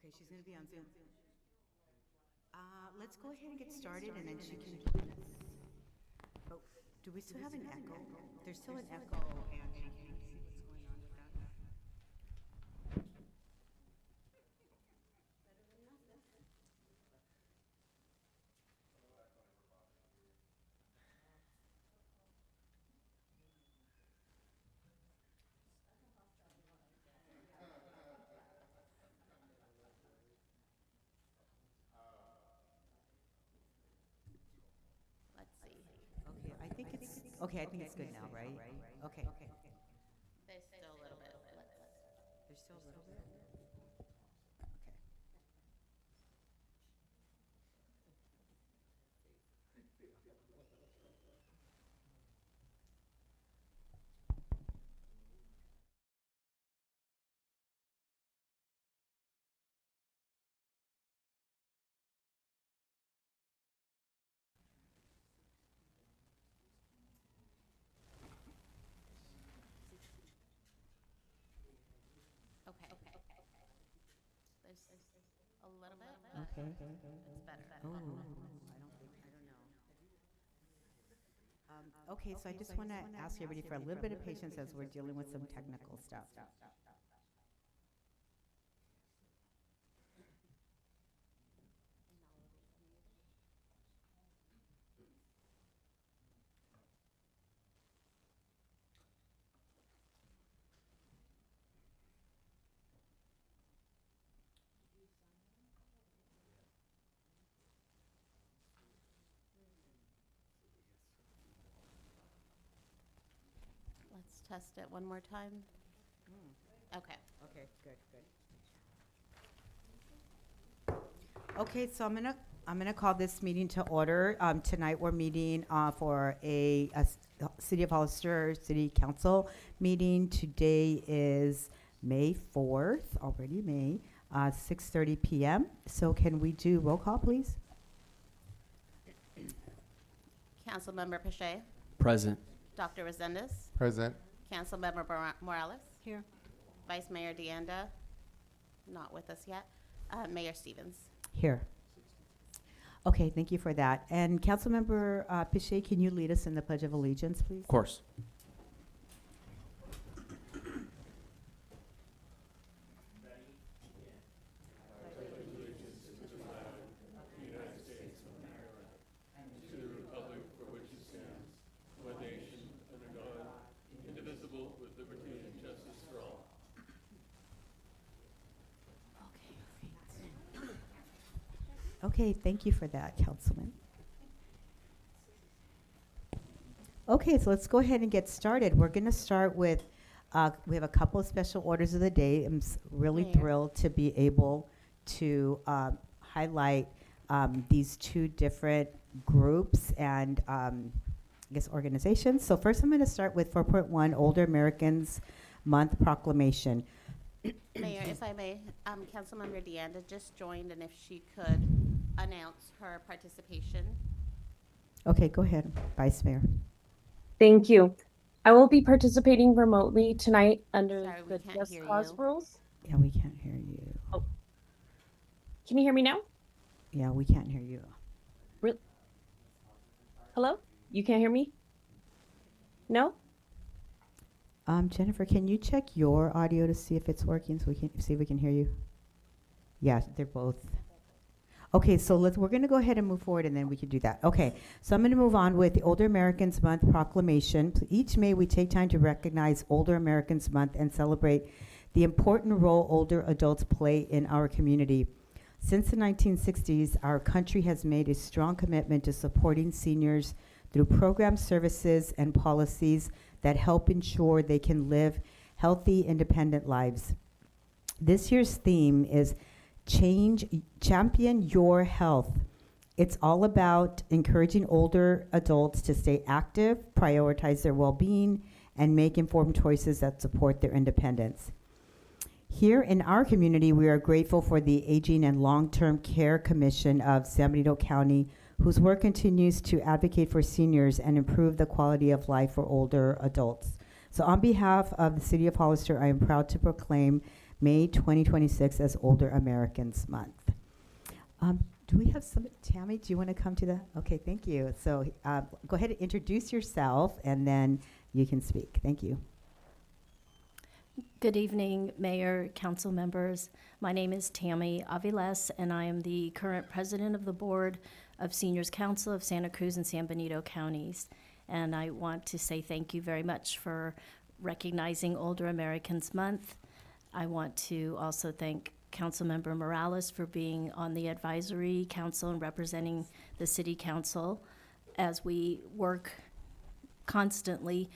Okay, she's going to be on Zoom. Let's go ahead and get started, and then she can join us. Oh, do we still have an echo? There's still an echo, Angie. Can you see what's going on with that? Let's see. Okay, I think it's good now, right? Okay. There's still a little bit. There's still a little bit? Okay. Okay. There's a little bit, but Okay. it's better. Oh, I don't know. Okay, so I just want to ask everybody for a little bit of patience as we're dealing with some technical stuff. Let's test it one more time. Okay. Okay, good. Okay, so I'm gonna call this meeting to order. Tonight we're meeting for City of Hollister City Council meeting. Today is May 4th, already May, 6:30 p.m. So can we do roll call, please? Councilmember Pache, Present. Dr. Resendez, Present. Councilmember Morales, Here. Vice Mayor Deanda, not with us yet, Mayor Stevens. Here. Okay, thank you for that. And Councilmember Piche, can you lead us in the Pledge of Allegiance, please? Of course. Okay, thank you for that, Councilman. Okay, so let's go ahead and get started. We're going to start with, we have a couple of special orders of the day. I'm really Mayor. thrilled to be able to highlight these two different groups and I guess organizations. So first I'm going to start with 4.1 Older Americans Month Proclamation. Mayor, if I may, Councilmember Deanda just joined, and if she could announce her participation. Okay, go ahead, Vice Mayor. Thank you. I will be participating remotely tonight under Sorry, we the can't Just hear Cause you. rules. Yeah, we can't hear you. Can you hear me now? Yeah, we can't hear you. Hello? You can't hear me? No? Jennifer, can you check your audio to see if it's working so we can see if we can hear you? Yeah, they're both. Okay, so we're going to go ahead and move forward and then we can do that. Okay, so I'm going to move on with the Older Americans Month proclamation. Each May we take time to recognize Older Americans Month and celebrate the important role older adults play in our community. Since the 1960s, our country has made a strong commitment to supporting seniors through program services and policies that help ensure they can live healthy, independent lives. This year's theme is Champion Your Health. It's all about encouraging older adults to stay active, prioritize their well-being, and make informed choices that support their independence. Here in our community, we are grateful for the Aging and Long-Term Care Commission of San Benito County, whose work continues to advocate for seniors and improve the quality of life for older adults. So on behalf of the City of Hollister, I am proud to proclaim May 2026 as Older Americans Month. Do we have some, Tammy, do you want to come to the, okay, thank you. So go ahead and introduce yourself and then you can speak. Thank you. Good evening, Mayor, council members. My name is Tammy Aviles, and I am the current president of the Board of Seniors Council of Santa Cruz and San Benito counties. And I want to say thank you very much for recognizing Older Americans Month. I want to also thank Councilmember Morales for being on the advisory council and representing the city council as we work constantly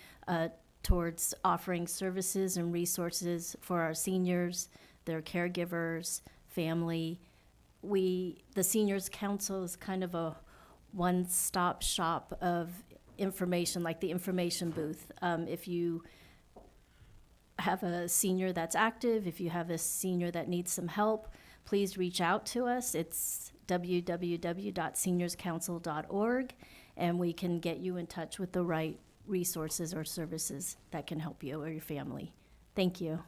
towards offering services and resources for our seniors, their caregivers, family. The Seniors Council is kind of a one-stop shop of information, like the information booth. If you have a senior that's active, if you have a senior that needs some help, please reach out to us. It's www.seniorscouncil.org, and we can get you in touch with the right resources or services that can help you or your family. Thank you.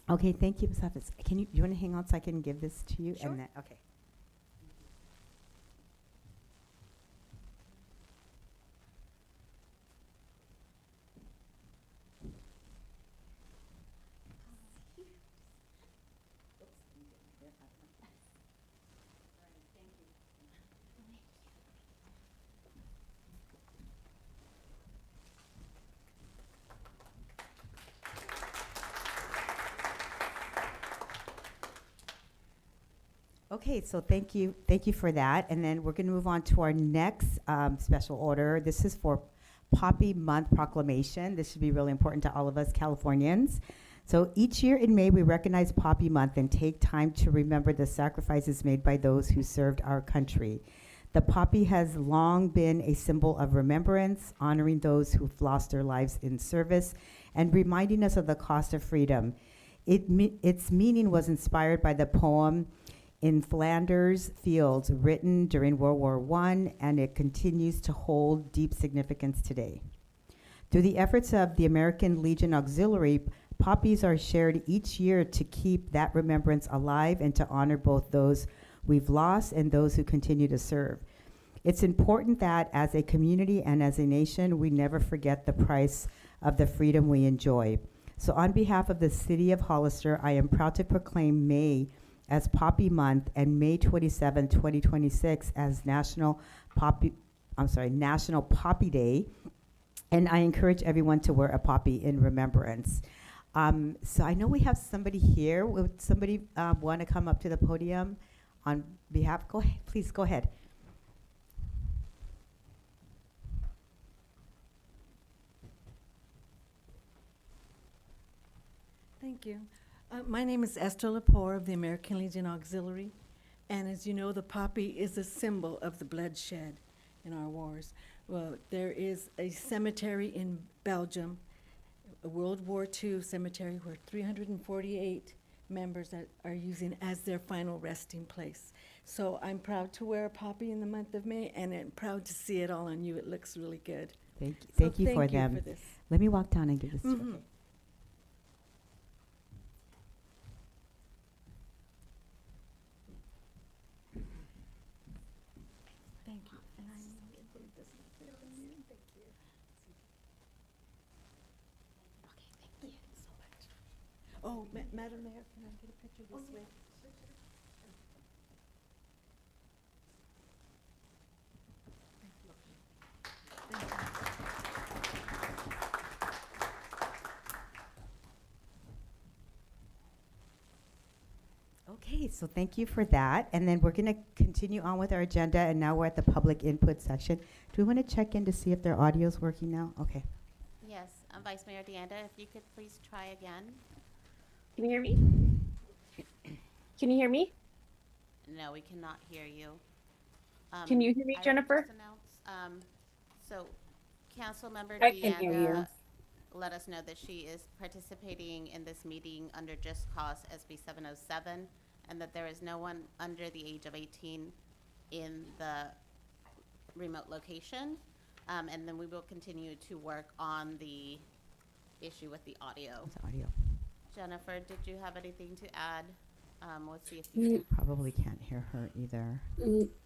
Okay, thank you, Ms. Hafiz. Do you want to hang on so I can give this to you? Sure. And then, okay. Okay, so thank you for that. And then we're going to move on to our next special order. This is for Poppy Month Proclamation. This should be really important to all of us Californians. So each year in May, we recognize Poppy Month and take time to remember the sacrifices made by those who served our country. The poppy has long been a symbol of remembrance, honoring those who've lost their lives in service, and reminding us of the cost of freedom. Its meaning was inspired by the poem In Flanders Fields, written during World War I, and it continues to hold deep significance today. Through the efforts of the American Legion Auxiliary, poppies are shared each year to keep that remembrance alive and to honor both those we've lost and those who continue to serve. It's important that as a community and as a nation, we never forget the price of the freedom we enjoy. So on behalf of the City of Hollister, I am proud to proclaim May as Poppy Month and May 27, 2026 as National Poppy Day. And I encourage everyone to wear a poppy in remembrance. So I know we have somebody here. Would somebody want to come up to the podium on behalf? Go ahead, please go ahead. Thank you. My name is Esther Lepore of the American Legion Auxiliary. And as you know, the poppy is a symbol of the bloodshed in our wars. Well, there is a cemetery in Belgium, a World War II cemetery where 348 members are using as their final resting place. So I'm proud to wear a poppy in the month of May, and I'm proud to see it all on you. It looks really good. Thank you, So thank you for thank you them. for this. Let me walk down and give this to you. Mhm. Okay. Thank you. And I believe this is it from you. Thank you. Thank you so much. Oh, Madam Mayor, can I get a picture this way? Thank you. Okay, so thank you for that. And then we're going to continue on with our agenda, and now we're at the public input section. Do we want to check in to see if their audio is working now? Okay. Yes, Vice Mayor Deanda, if you could please try again. Can you hear me? Can you hear me? No, we cannot hear you. Can you hear me, I will Jennifer? just announce, so Councilmember I can hear you. Deanda let us know that she is participating in this meeting under Just Cause SB 707, and that there is no one under the age of 18 in the remote location. And then we will continue to work on the issue with the audio. It's audio. Jennifer, did you have anything to add? We'll see if you. Probably can't hear her either.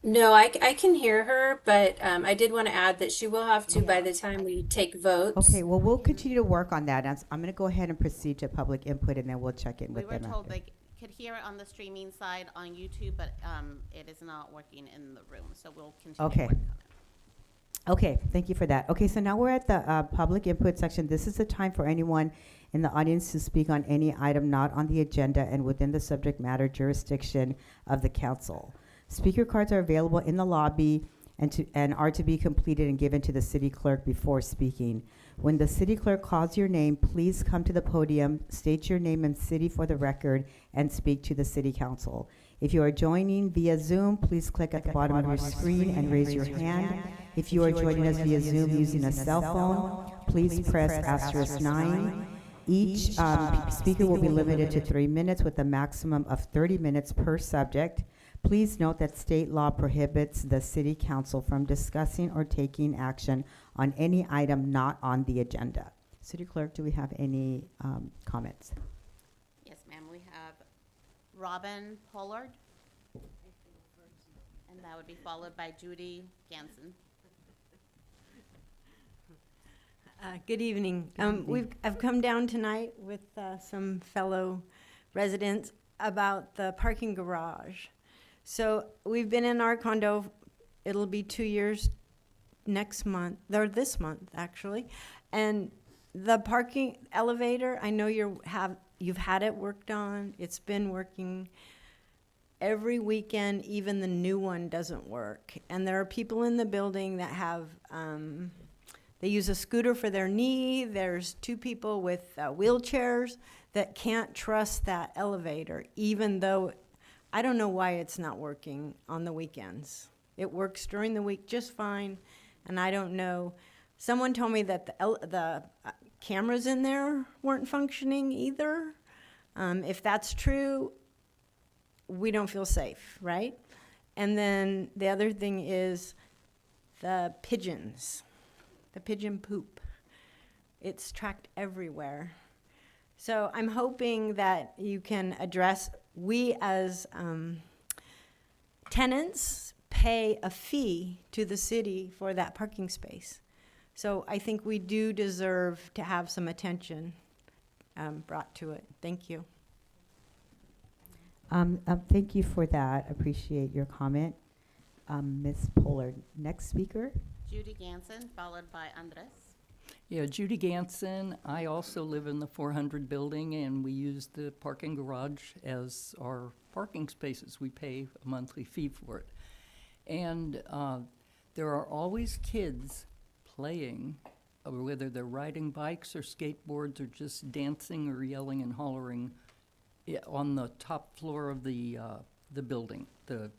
No, I can hear her, but I did want to add that she will have to by the time we take votes. Okay, well, we'll continue to work on that. I'm going to go ahead and proceed to public input, and then we'll check in We with were them told after. they could hear it on the streaming side on YouTube, but it is not working in the room, so we'll continue Okay. working on it. Okay, thank you for that. Okay, so now we're at the public input section. This is the time for anyone in the audience to speak on any item not on the agenda and within the subject matter jurisdiction of the council. Speaker cards are available in the lobby and are to be completed and given to the city clerk before speaking. When the city clerk calls your name, please come to the podium, state your name and city for the record, and speak to the city council. If you are joining via Zoom, please click at the bottom of your screen and raise your hand. If you are joining us via Zoom using a cell phone, please press *9. Each speaker will be limited to 3 minutes with a maximum of 30 minutes per subject. Please note that state law prohibits the city council from discussing or taking action on any item not on the agenda. City clerk, do we have any comments? Yes, ma'am, we have Robin Pollard. And that would be followed by Judy Ganson. Good evening. evening. I've come down tonight with some fellow residents about the parking garage. So we've been in our condo, it'll be 2 years next month, or this month, actually. And the parking elevator, I know you've had it worked on, it's been working. Every weekend, even the new one doesn't work. And there are people in the building that have, they use a scooter for their knee. There's 2 people with wheelchairs that can't trust that elevator, even though I don't know why it's not working on the weekends. It works during the week just fine, and I don't know. Someone told me that the cameras in there weren't functioning either. If that's true, we don't feel safe, right? And then the other thing is the pigeons, the pigeon poop. It's tracked everywhere. So I'm hoping that you can address, we as tenants pay a fee to the city for that parking space. So I think we do deserve to have some attention brought to it. Thank you. Thank you for that. Appreciate your comment. Ms. Pollard, next speaker. Judy Ganson, followed by Andres. Yeah, Judy Ganson. I also live in the 400 building, and we use the parking garage as our parking spaces. We pay a monthly fee for it. And there are always kids playing, whether they're riding bikes or skateboards or just dancing or yelling and hollering on the top floor of the building, the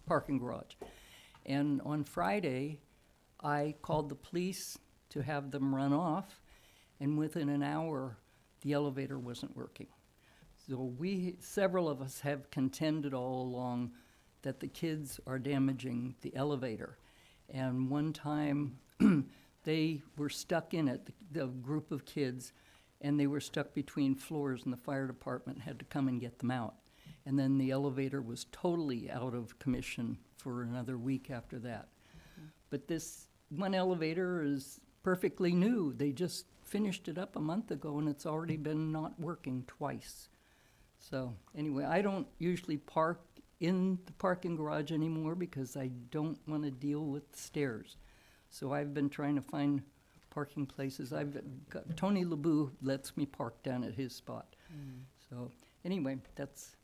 parking garage. And on Friday, I called the police to have them run off, and within an hour, the elevator wasn't working. So several of us have contended all along that the kids are damaging the elevator. And one time, they were stuck in it, the group of kids, and they were stuck between floors, and the fire department had to come and get them out. And then the elevator was totally out of commission for another week after that. But this one elevator is perfectly new. They just finished it up a month ago, and it's already been not working twice. So anyway, I don't usually park in the parking garage anymore because I don't want to deal with the stairs. So I've been trying to find parking places. Tony LeBou lets me park down at his spot. So anyway, that's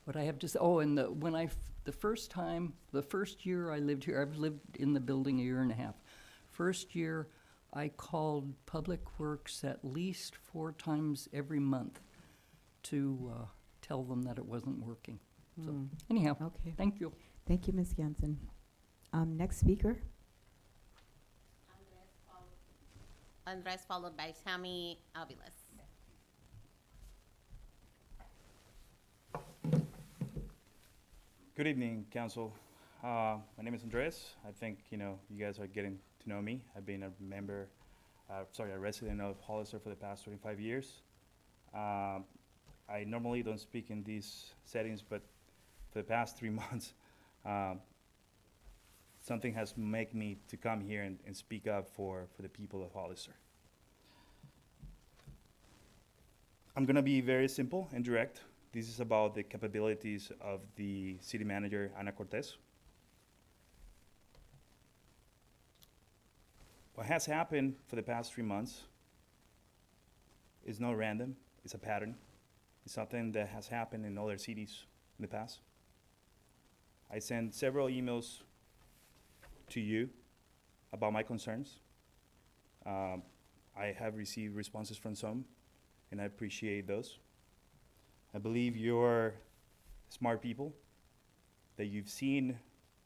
what I have to say. Oh, and the first year I lived here, I've lived in the building a year and a half. First year, I called Public Works at least 4 times every month to tell them that it wasn't working. So anyhow, Okay. thank you. Thank you, Ms. Jansen. Next speaker. Andres, followed by Tammy Aviles. Good evening, Council. My name is Andres. I think, you guys are getting to know me. I've been a resident of Hollister for the past 25 years. I normally don't speak in these settings, but for the past 3 months, something has made me to come here and speak up for the people of Hollister. I'm gonna be very simple and direct. This is about the capabilities of the city manager, Ana Cortez. What has happened for the past 3 months is not random, it's a pattern. It's something that has happened in other cities in the past. I sent several emails to you about my concerns. I have received responses from some, and I appreciate those. I believe you're smart people, that you've seen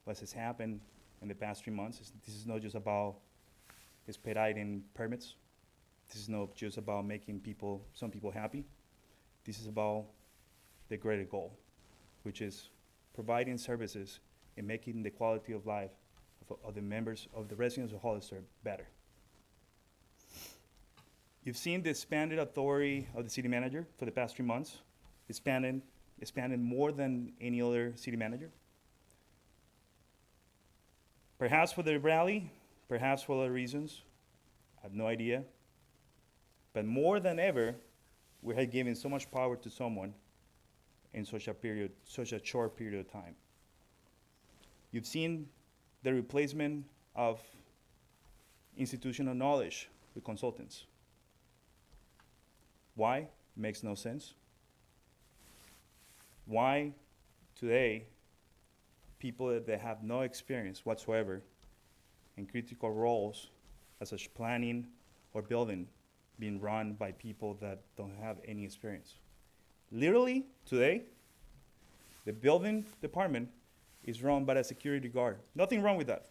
what has happened in the past 3 months. This is not just about expediting permits. This is not just about making some people happy. This is about the greater goal, which is providing services and making the quality of life of the members, of the residents of Hollister better. You've seen the expanded authority of the city manager for the past 3 months. Expanded more than any other city manager. Perhaps for the rally, perhaps for other reasons, I have no idea. But more than ever, we have given so much power to someone in such a short period of time. You've seen the replacement of institutional knowledge with consultants. Why? Makes no sense. Why today people that have no experience whatsoever in critical roles as such planning or building being run by people that don't have any experience? Literally today, the building department is run by a security guard. Nothing wrong with that.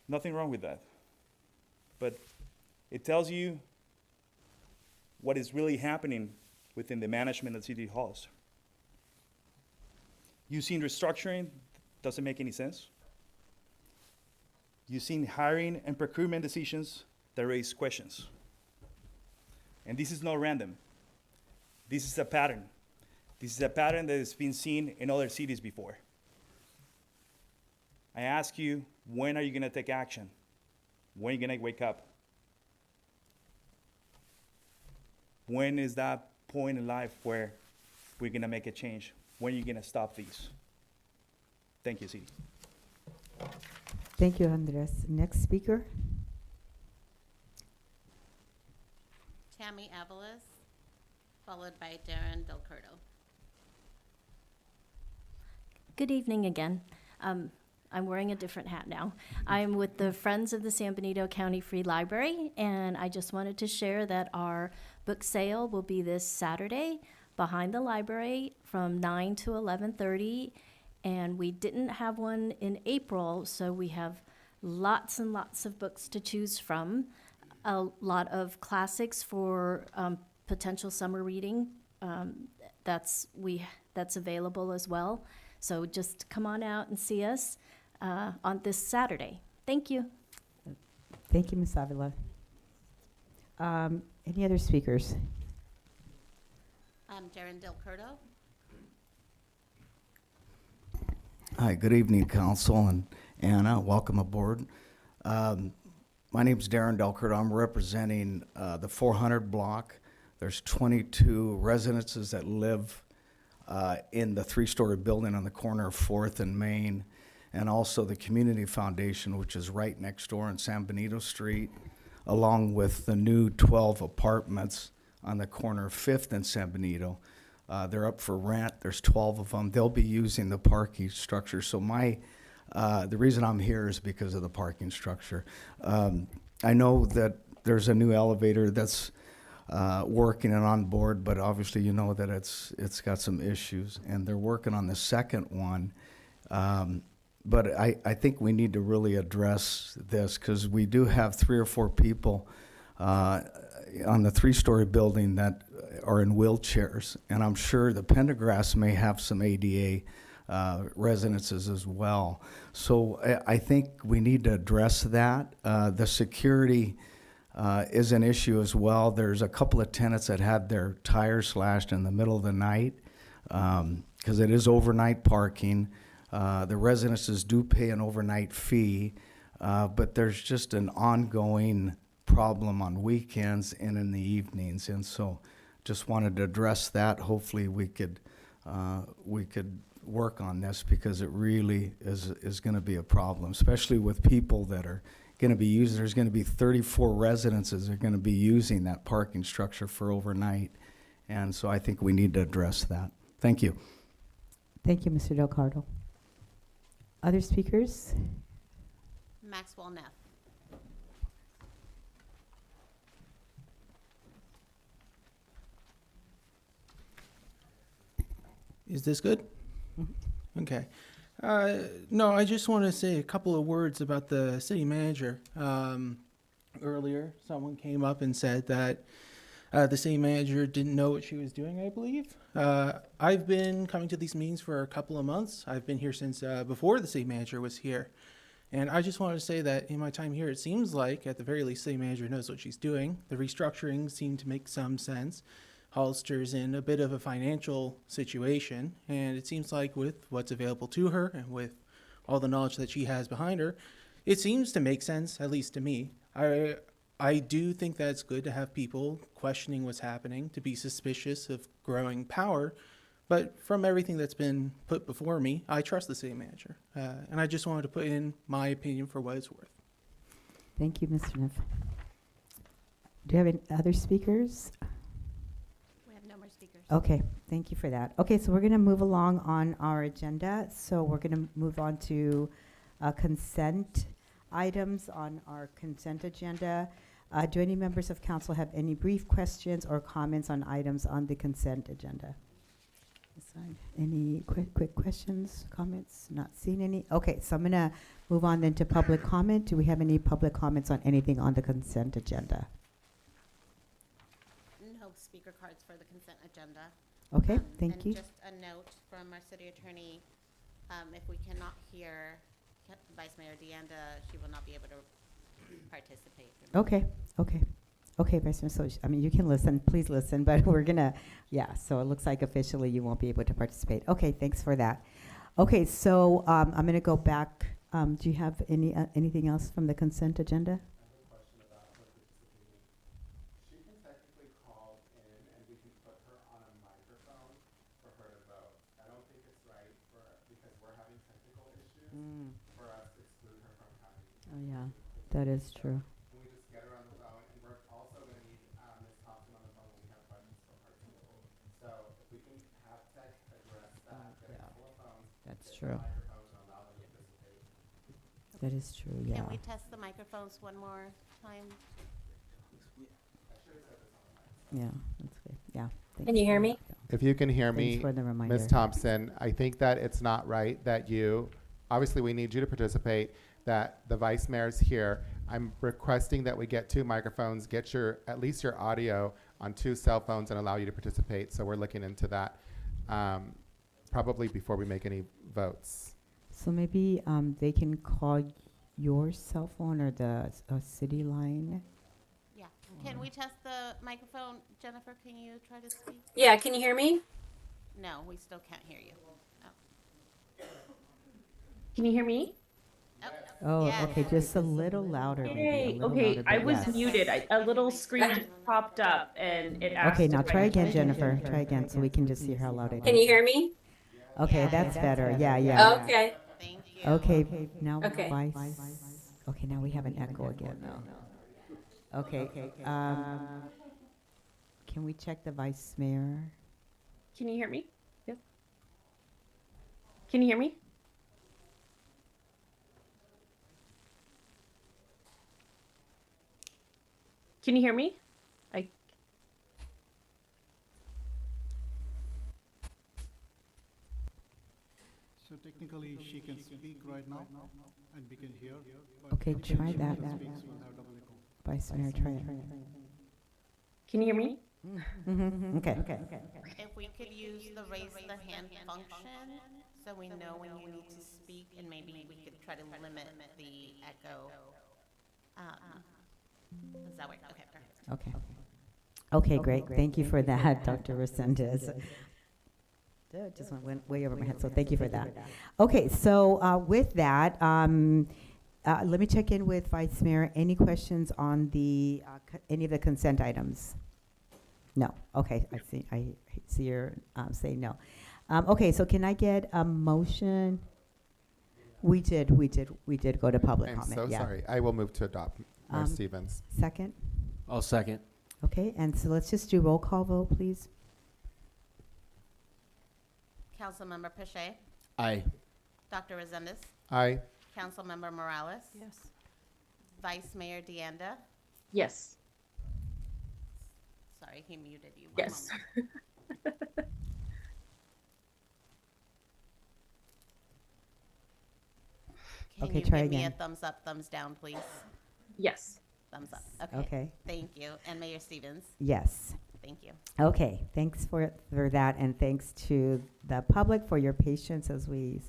Nothing wrong with that. But it tells you what is really happening within the management of City Halls. You've seen restructuring, doesn't make any sense. You've seen hiring and procurement decisions that raise questions. And this is not random. This is a pattern. This is a pattern that has been seen in other cities before. I ask you, when are you gonna take action? When are you gonna wake up? When is that point in life where we're gonna make a change? When are you gonna stop these? Thank you, City. Thank you, Andres. Next speaker. Tammy Avalos, followed by Darren Del Curto. Good evening again. I'm wearing a different hat now. I'm with the Friends of the San Benito County Free Library, and I just wanted to share that our book sale will be this Saturday behind the library from 9 to 11:30, and we didn't have one in April, so we have lots and lots of books to choose from. A lot of classics for potential summer reading. That's available as well. So just come on out and see us on this Saturday. Thank you. Thank you, Ms. Avila. Any other speakers? Darren Del Curto. Hi, good evening, Council and Anna. Welcome aboard. My name's Darren Del Curto. I'm representing the 400 block. There's 22 residences that live in the three-story building on the corner of 4th and Main, and also the Community Foundation, which is right next door on San Benito Street, along with the new 12 apartments on the corner of 5th and San Benito. They're up for rent. There's 12 of them. They'll be using the parking structure. So the reason I'm here is because of the parking structure. I know that there's a new elevator that's working and on board, but obviously you know that it's got some issues, and they're working on the second one. But I think we need to really address this, because we do have 3 or 4 people on the 3-story building that are in wheelchairs, and I'm sure the Pendergrass may have some ADA residences as well. So I think we need to address that. The security is an issue as well. There's a couple of tenants that had their tires slashed in the middle of the night because it is overnight parking. The residences do pay an overnight fee, but there's just an ongoing problem on weekends and in the evenings. And so just wanted to address that. Hopefully we could work on this because it really is going to be a problem, especially with people that are going to be using. There's going to be 34 residences that are going to be using that parking structure for overnight. And so I think we need to address that. Thank you. Thank you, Mr. Del Cardo. Other speakers? Maxwell Neff. Is this good? Okay. No, I just want to say a couple of words about the city manager. Earlier, someone came up and said that the city manager didn't know what she was doing, I believe. I've been coming to these meetings for a couple of months. I've been here since before the city manager was here. And I just wanted to say that in my time here, it seems like, at the very least, city manager knows what she's doing. The restructuring seemed to make some sense. Hollister's in a bit of a financial situation, and it seems like with what's available to her and with all the knowledge that she has behind her, it seems to make sense, at least to me. I do think that it's good to have people questioning what's happening, to be suspicious of growing power, but from everything that's been put before me, I trust the city manager, and I just wanted to put in my opinion for what it's worth. Thank you, Mr. Neff. Do you have any other speakers? No more speakers. Okay, thank you for that. Okay, so we're going to move along on our agenda. So we're going to move on to consent items on our consent agenda. Do any members of council have any brief questions or comments on items on the consent agenda? Any quick questions, comments? Not seeing any. Okay, so I'm going to move on then to public comment. Do we have any public comments on anything on the consent agenda? No speaker cards for the consent agenda. Okay, thank and you. Just a note from our city attorney, if we cannot hear Vice Mayor Deanda, she will not be able to participate. Okay, Vice Mayor, so, I mean, you can listen, please listen, but we're gonna, yeah, so it looks like officially you won't be able to participate. Okay, thanks for that. Okay, so, I'm gonna go back, do you have anything else from the consent agenda? Oh, yeah, that is true. Can we just get her on the phone? And we're also going to need Ms. Thompson on the phone when we have questions from her too. So if we can have tech address that, get a couple of phones. That's true. Microphones and allow them to participate. That is true, yeah. Can we test the microphones one more time? Yeah, that's good, yeah. Can you hear me? If you can hear Thanks me, for the reminder. Ms. Thompson, I think that it's not right that you, obviously we need you to participate, that the vice mayor's here. I'm requesting that we get 2 microphones, get at least your audio on 2 cell phones and allow you to participate. So we're looking into that probably before we make any votes. So maybe they can call your cell phone or the city line? Yeah. Can we test the microphone? Jennifer, can you try to speak? Yeah, can you hear me? No, we still can't hear you. Can you hear me? Oh, Yes. okay, just a little louder. maybe, a Hey, little okay, louder, I but was yes. muted. A little screen just popped up and it asked. Okay, now if I try could- again, Jennifer. Try again, so we can just hear how loud it is. Can you hear me? Okay, Yeah. that's better. Yeah, yeah. Okay. Thank you. Okay, now Okay. Vice. Okay, now we have an echo again now. Okay, can we check the vice mayor? Can you hear me? Yes. Can you hear me? Can you hear me? So technically, she can speak right now, and we can hear. Okay, try that. Speaks, we'll have double echo. Vice mayor, try it. Can you hear me? Okay. If we could use the raise the hand function, so we know when you need to speak, and maybe we could try to limit the echo. Let's Does that work? Okay, perfect. Okay. Okay, great. Thank you for that, Dr. Resendez. Just went way over my head, so thank you for that. Okay, so with that, let me check in with Vice Mayor. Any questions on the, any of the consent items? No. Okay, I see you're saying no. Okay, so can I get a motion? We did go to public I'm comment. so Yeah. sorry. I will move to adopt. Mayor Stevens. Second? I'll second. Okay, and so let's just do roll call vote, please. Councilmember Pache, Aye. Dr. Resendez, Aye. Councilmember Morales, Yes. Vice Mayor Deanda. Yes. Sorry, he muted you. One Yes. moment. Can Okay, you try give me a again. thumbs up, thumbs down, please? Yes. Thumbs up. Okay. Okay. Thank you. And Mayor Stevens, Yes. thank you. Okay, thanks for that, and thanks to the public for your patience as we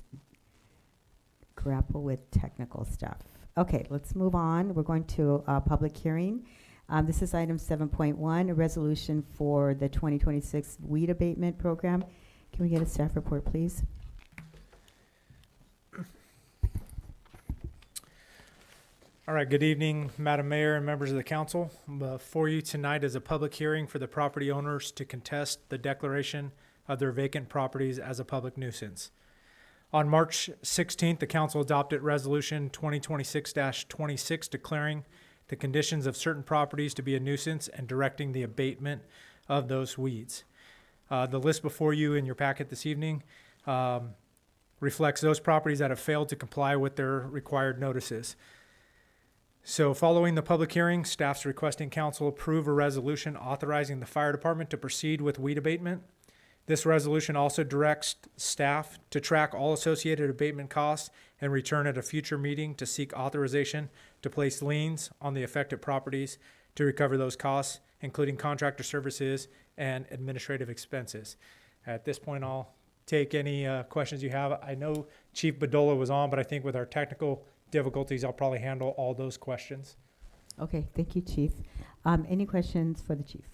grapple with technical stuff. Okay, let's move on. We're going to a public hearing. This is item 7.1, a resolution for the 2026 weed abatement program. Can we get a staff report, please? All right, good evening, Madam Mayor and members of the council. Before you tonight is a public hearing for the property owners to contest the declaration of their vacant properties as a public nuisance. On March 16th, the council adopted Resolution 2026-26 declaring the conditions of certain properties to be a nuisance and directing the abatement of those weeds. The list before you in your packet this evening reflects those properties that have failed to comply with their required notices. So following the public hearing, staff's requesting council approve a resolution authorizing the fire department to proceed with weed abatement. This resolution also directs staff to track all associated abatement costs and return at a future meeting to seek authorization to place liens on the affected properties to recover those costs, including contractor services and administrative expenses. At this point, I'll take any questions you have. I know Chief Badola was on, but I think with our technical difficulties, I'll probably handle all those questions. Okay, thank you, Chief. Any questions for the chief?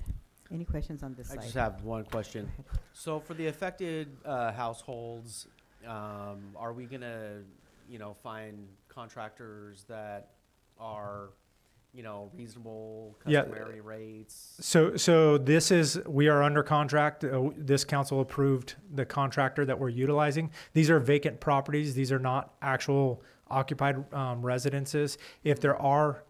Any questions on this I side? just have one question. So for the affected households, are we gonna, find contractors that are, reasonable Yeah. customary rates? So we are under contract. This council approved the contractor that we're utilizing. These are vacant properties. These are not actual occupied residences. If there are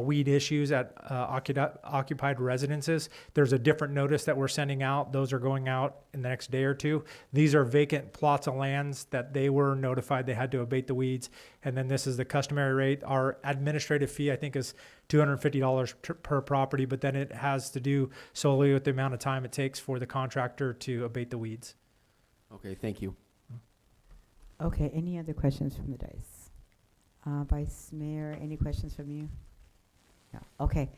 weed issues at occupied residences, there's a different notice that we're sending out. Those are going out in the next day or two. These are vacant plots of lands that they were notified they had to abate the weeds. And then this is the customary rate. Our administrative fee, I think, is $250 per property, but then it has to do solely with the amount of time it takes for the contractor to abate the weeds. Okay, thank you. Okay, any other questions from the dais? Vice Mayor, any questions from you? No. Okay,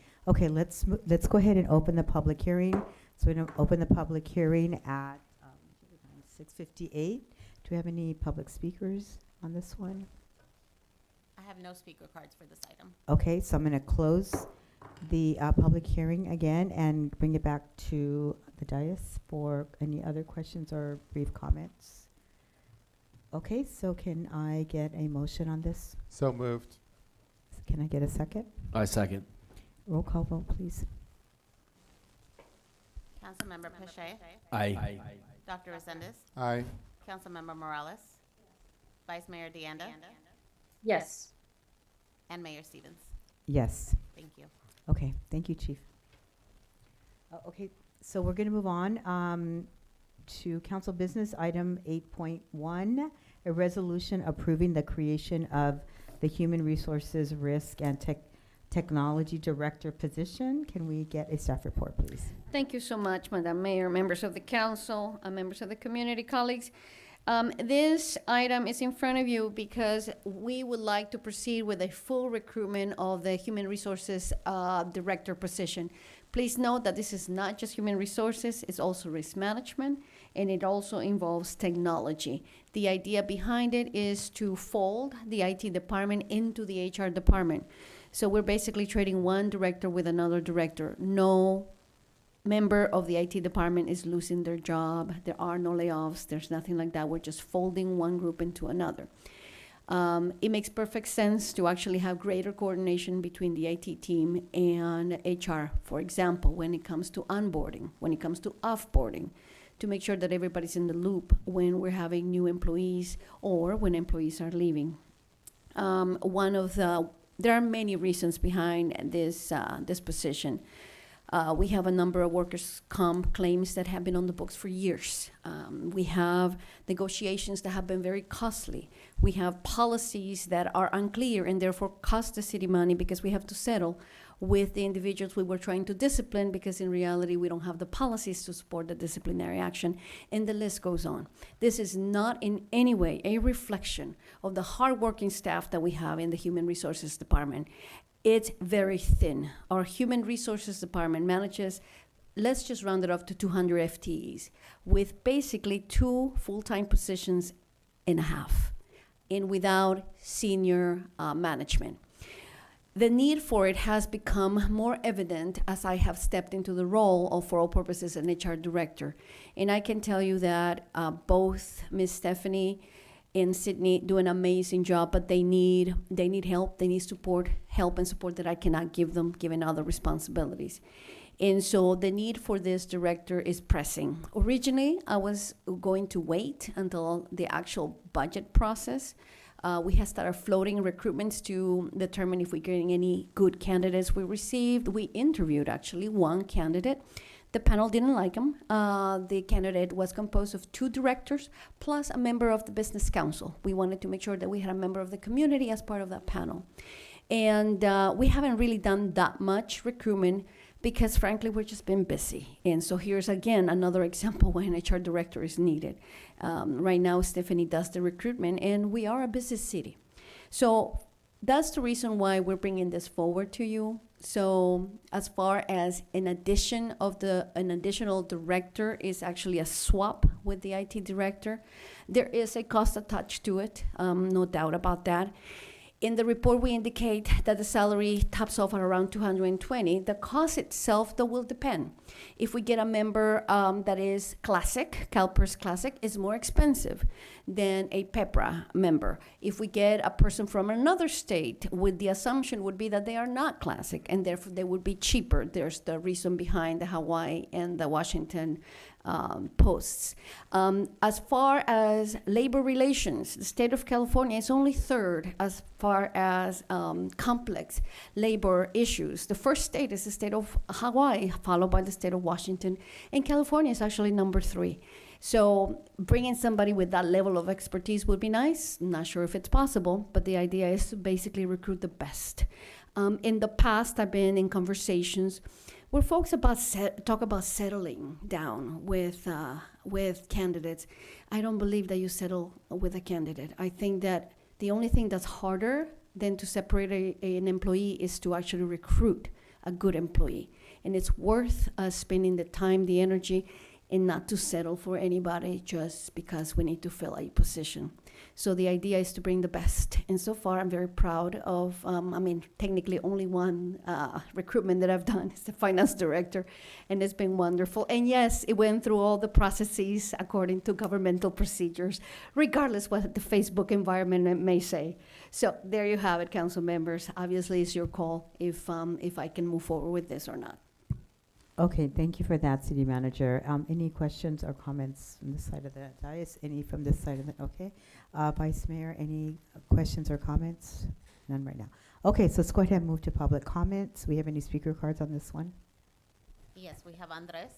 let's go ahead and open the public hearing. So we're gonna open the public hearing at 6:58. Do we have any public speakers on this one? I have no speaker cards for this item. Okay, so I'm gonna close the public hearing again and bring it back to the dais for any other questions or brief comments. Okay, so can I get a motion on this? So moved. Can I get a second? I second. Roll call vote, please. Councilmember Pache, Aye. Dr. Resendez, Aye. Councilmember Morales, Vice Mayor Deanda, Yes. and Mayor Stevens. Yes. Thank you. Okay, thank you, Chief. Okay, so we're going to move on to council business item 8.1, a resolution approving the creation of the Human Resources Risk and Technology Director position. Can we get a staff report, please? Thank you so much, Madam Mayor, members of the council, members of the community, colleagues. This item is in front of you because we would like to proceed with a full recruitment of the Human Resources Director position. Please note that this is not just human resources, it's also risk management, and it also involves technology. The idea behind it is to fold the IT department into the HR department. So we're basically trading one director with another director. No member of the IT department is losing their job. There are no layoffs. There's nothing like that. We're just folding one group into another. It makes perfect sense to actually have greater coordination between the IT team and HR, for example, when it comes to onboarding, when it comes to offboarding, to make sure that everybody's in the loop when we're having new employees or when employees are leaving. There are many reasons behind this position. We have a number of workers' comp claims that have been on the books for years. We have negotiations that have been very costly. We have policies that are unclear and therefore cost the city money because we have to settle with the individuals we were trying to discipline because in reality we don't have the policies to support the disciplinary action, and the list goes on. This is not in any way a reflection of the hardworking staff that we have in the Human Resources Department. It's very thin. Our Human Resources Department manages, let's just round it up to 200 FTEs, with basically 2 full-time positions and a half, and without senior management. The need for it has become more evident as I have stepped into the role of, for all purposes, an HR director. And I can tell you that both Ms. Stephanie and Sydney do an amazing job, but they need help, they need support, help and support that I cannot give them given other responsibilities. And so the need for this director is pressing. Originally, I was going to wait until the actual budget process. We had started floating recruitments to determine if we're getting any good candidates we received. We interviewed actually one candidate. The panel didn't like him. The candidate was composed of 2 directors plus a member of the business council. We wanted to make sure that we had a member of the community as part of that panel. And we haven't really done that much recruitment because frankly, we've just been busy. And so here's again, another example when an HR director is needed. Right now, Stephanie does the recruitment and we are a busy city. So that's the reason why we're bringing this forward to you. So as far as an additional director is actually a swap with the IT director, there is a cost attached to it, no doubt about that. In the report, we indicate that the salary tops off at around 220. The cost itself, though, will depend. If we get a member that is classic, CalPERS Classic, is more expensive than a PEPRA member. If we get a person from another state, with the assumption would be that they are not classic, and therefore they would be cheaper. There's the reason behind the Hawaii and the Washington posts. As far as labor relations, the state of California is only 3rd as far as complex labor issues. The first state is the state of Hawaii, followed by the state of Washington, and California is actually number 3. So bringing somebody with that level of expertise would be nice. I'm not sure if it's possible, but the idea is to basically recruit the best. In the past, I've been in conversations where folks talk about settling down with candidates. I don't believe that you settle with a candidate. I think that the only thing that's harder than to separate an employee is to actually recruit a good employee. And it's worth us spending the time, the energy, and not to settle for anybody just because we need to fill a position. So the idea is to bring the best. And so far, I'm very proud of, technically only one recruitment that I've done is the finance director, and it's been wonderful. And yes, it went through all the processes according to governmental procedures, regardless what the Facebook environment may say. So there you have it, council members. Obviously, it's your call if I can move forward with this or not. Okay, thank you for that, City Manager. Any questions or comments from this side of the dais? Any from this side of the, okay. Vice Mayor, any questions or comments? None right now. Okay, so let's go ahead and move to public comments. We have any speaker cards on this one? Yes, we have Andres.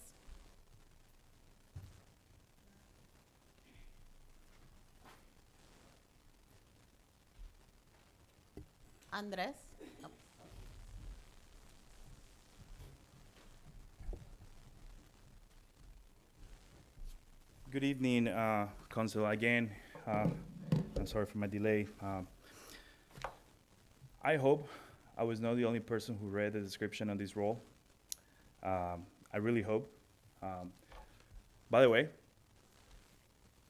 Andres? Oh. Good evening, Council. Again, I'm sorry for my delay. I hope I was not the only person who read the description of this role. I really hope. By the way,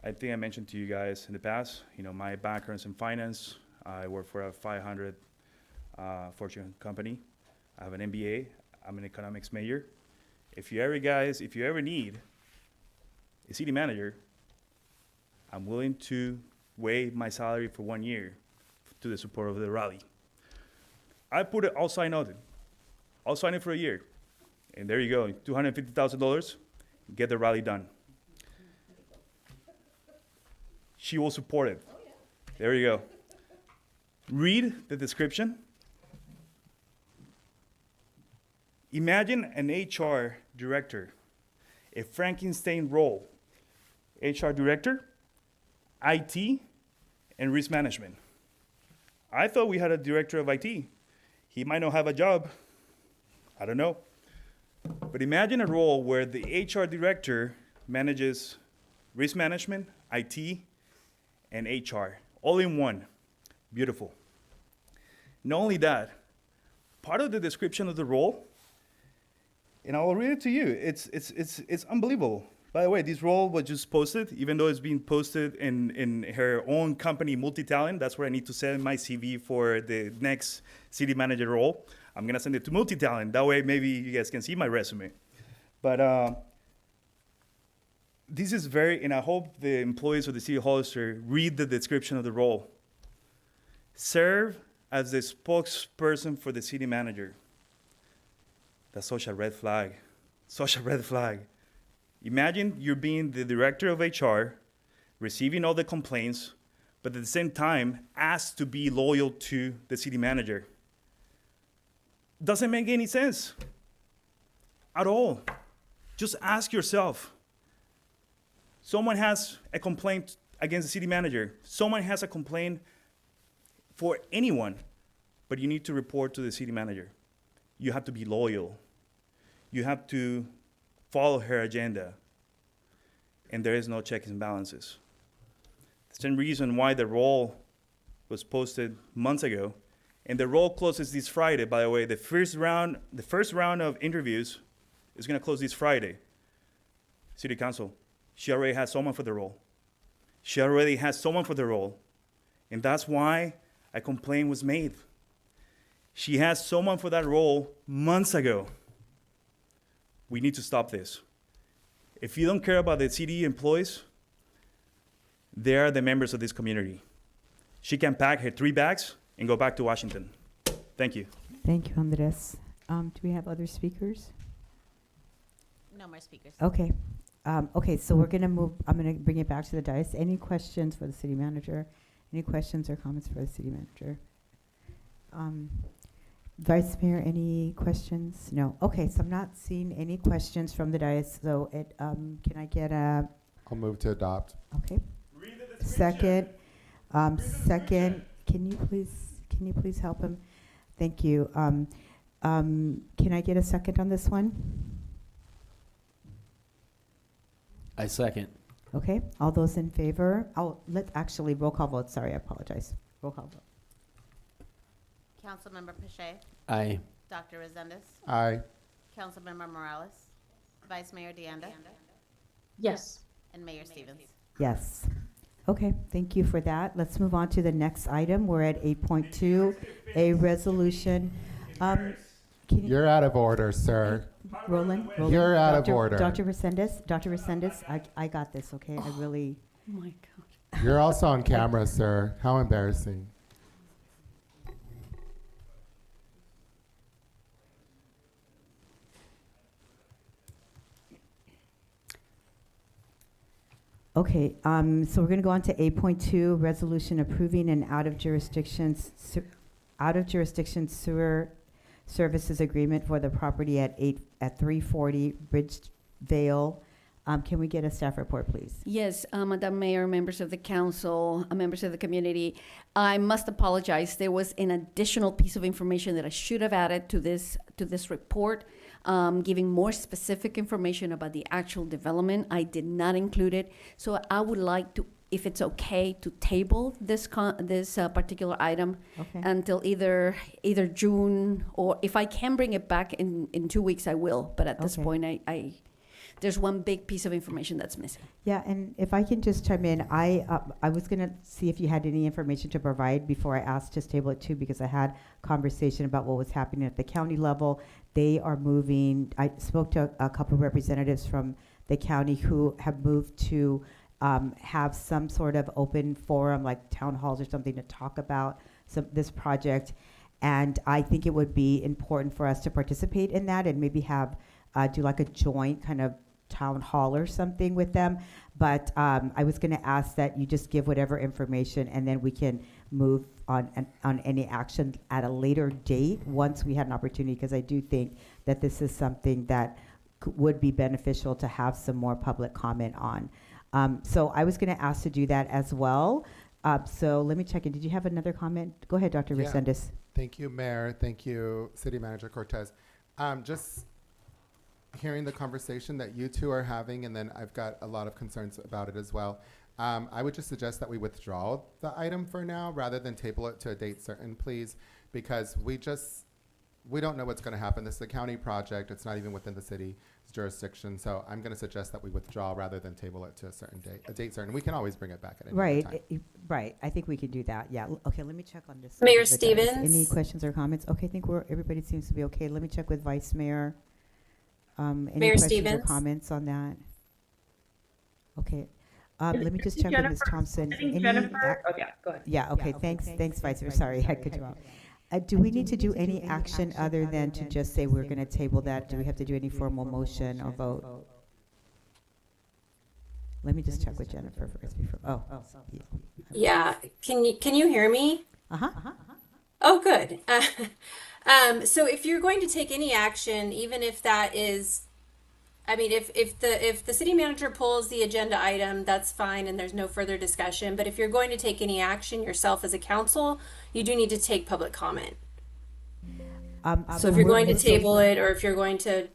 I think I mentioned to you guys in the past, my background's in finance. I work for a 500 Fortune company. I have an MBA. I'm an economics major. If you ever need a city manager, I'm willing to waive my salary for 1 year to the support of the rally. I'll sign on it. I'll sign it for a year. And there you go, $250,000, get the rally done. She will support it. There you go. Read the description. Imagine an HR director, a Frankenstein role. HR director, IT, and risk management. I thought we had a director of IT. He might not have a job. I don't know. But imagine a role where the HR director manages risk management, IT, and HR, all in one. Beautiful. Not only that, part of the description of the role, and I'll read it to you, it's unbelievable. By the way, this role was just posted, even though it's being posted in her own company, Multi-Talent. That's where I need to send my CV for the next city manager role. I'm gonna send it to Multi-Talent. That way, maybe you guys can see my resume. But this is and I hope the employees of the city of Hollister read the description of the role. Serve as the spokesperson for the city manager. That's such a red flag. Such a red flag. Imagine you're being the director of HR, receiving all the complaints, but at the same time asked to be loyal to the city manager. Doesn't make any sense at all. Just ask yourself. Someone has a complaint against the city manager. Someone has a complaint for anyone, but you need to report to the city manager. You have to be loyal. You have to follow her agenda. And there is no checks and balances. The same reason why the role was posted months ago, and the role closes this Friday, by the way. The first round of interviews is gonna close this Friday. City Council, she already has someone for the role. And that's why a complaint was made. She has someone for that role months ago. We need to stop this. If you don't care about the city employees, they are the members of this community. She can pack her 3 bags and go back to Washington. Thank you. Thank you, Andres. Do we have other speakers? No more speakers. Okay. Okay, so we're gonna move, I'm gonna bring it back to the dais. Any questions for the city manager? Any questions or comments for the city manager? Vice Mayor, any questions? No. Okay, so I'm not seeing any questions from the dais, so can I get a, I'll move to adopt. okay. Second, can you please help him? Thank you. Can I get a second on this one? I second. Okay, all those in favor? Actually, roll call vote, sorry, I apologize. Roll call vote. Councilmember Pache, Aye. Dr. Resendez, Aye. Councilmember Morales, Vice Mayor Deanda, Yes. and Mayor Stevens. Yes. Okay, thank you for that. Let's move on to the next item. We're at 8.2, a resolution. Can you, You're out of order, sir. Roland? You're out of order. Dr. Resendez, I got this, okay? I really, Oh my God. You're also on camera, sir. How embarrassing. okay, so we're gonna go on to 8.2, resolution approving an out-of-jurisdiction sewer services agreement for the property at 340 Bridgevale. Can we get a staff report, please? Yes, Madam Mayor, members of the council, members of the community, I must apologize. There was an additional piece of information that I should have added to this report, giving more specific information about the actual development. I did not include it, so I would like to, if it's okay, to table this particular item Okay. until either June, or if I can bring it back in 2 weeks, I will. But at this Okay. point, I there's one big piece of information that's missing. Yeah, and if I can just chime in, I was gonna see if you had any information to provide before I asked to table it too, because I had conversation about what was happening at the county level. They are moving, I spoke to a couple of representatives from the county who have moved to have some sort of open forum, like town halls or something, to talk about this project. And I think it would be important for us to participate in that and maybe have, do like a joint kind of town hall or something with them. But I was gonna ask that you just give whatever information and then we can move on any action at a later date once we had an opportunity, because I do think that this is something that would be beneficial to have some more public comment on. So I was gonna ask to do that as well. So let me check in. Did you have another comment? Go ahead, Dr. Yeah. Resendez. Thank you, Mayor. Thank you, City Manager Cortez. Just hearing the conversation that you two are having, and then I've got a lot of concerns about it as well. I would just suggest that we withdraw the item for now rather than table it to a date certain, please, because we don't know what's going to happen. This is a county project. It's not even within the city's jurisdiction. So I'm going to suggest that we withdraw rather than table it to a date certain. We can always bring it back at any Right, time. right. I think we could do that. Yeah. Okay, let me check on this. Mayor with the guys. Stevens? Any questions or comments? Okay, I think everybody seems to be okay. Let me check with Vice Mayor. Any Mayor questions Stevens? or comments on that? Okay. Let me just check with Ms. Thompson. I think Any Jennifer, oh yeah, go ahead. Yeah, okay, thanks, Vice Mayor. Sorry, I cut you off. Do we need to do any action other than to just say we're going to table that? Do we have to do any formal motion or vote? Let me just check with Jennifer first before, Yeah, can you hear me? Uh-huh. Oh, good. So if you're going to take any action, even if that is, I mean, if the city manager pulls the agenda item, that's fine and there's no further discussion. But if you're going to take any action yourself as a council, you do need to take public comment. So if you're going to table it or if you're going to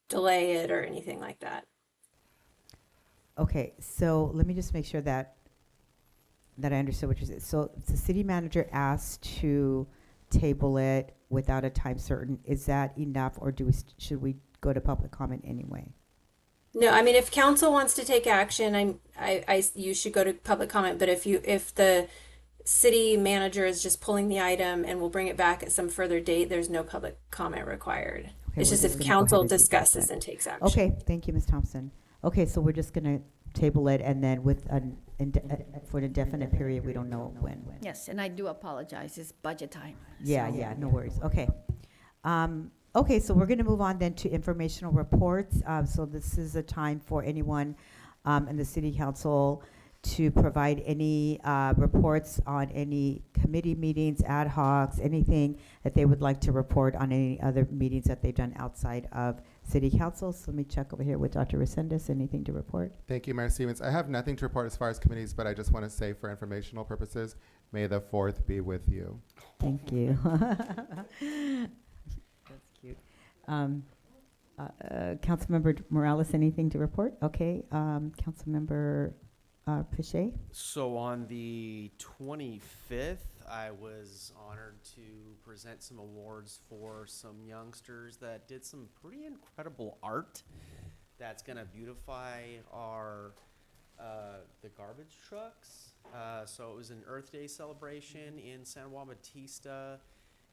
delay it or anything like that. Okay, so let me just make sure that I understood what you're saying. So the city manager asked to table it without a time certain. Is that enough, or should we go to public comment anyway? No, I mean, if council wants to take action, you should go to public comment. But if the city manager is just pulling the item and will bring it back at some further date, there's no public comment required. Okay, It's just if gonna go council ahead and do discusses that. and takes action. Okay, thank you, Ms. Thompson. Okay, so we're just gonna table it, and then with for an indefinite period, we don't know when. Yes, and I do apologize, it's budget time. Yeah, so- yeah, no worries. Okay. Okay, so we're gonna move on then to informational reports. So this is a time for anyone in the city council to provide any reports on any committee meetings, ad hocs, anything that they would like to report on any other meetings that they've done outside of city council. So let me check over here with Dr. Resendez. Anything to report? Thank you, Mayor Stevens. I have nothing to report as far as committees, but I just want to say for informational purposes, may the 4th be with you. Thank you. That's cute. Councilmember Morales, anything to report? Okay. Councilmember Pache? So on the 25th, I was honored to present some awards for some youngsters that did some pretty incredible art that's going to beautify our the garbage trucks. So it was an Earth Day celebration in San Juan Bautista,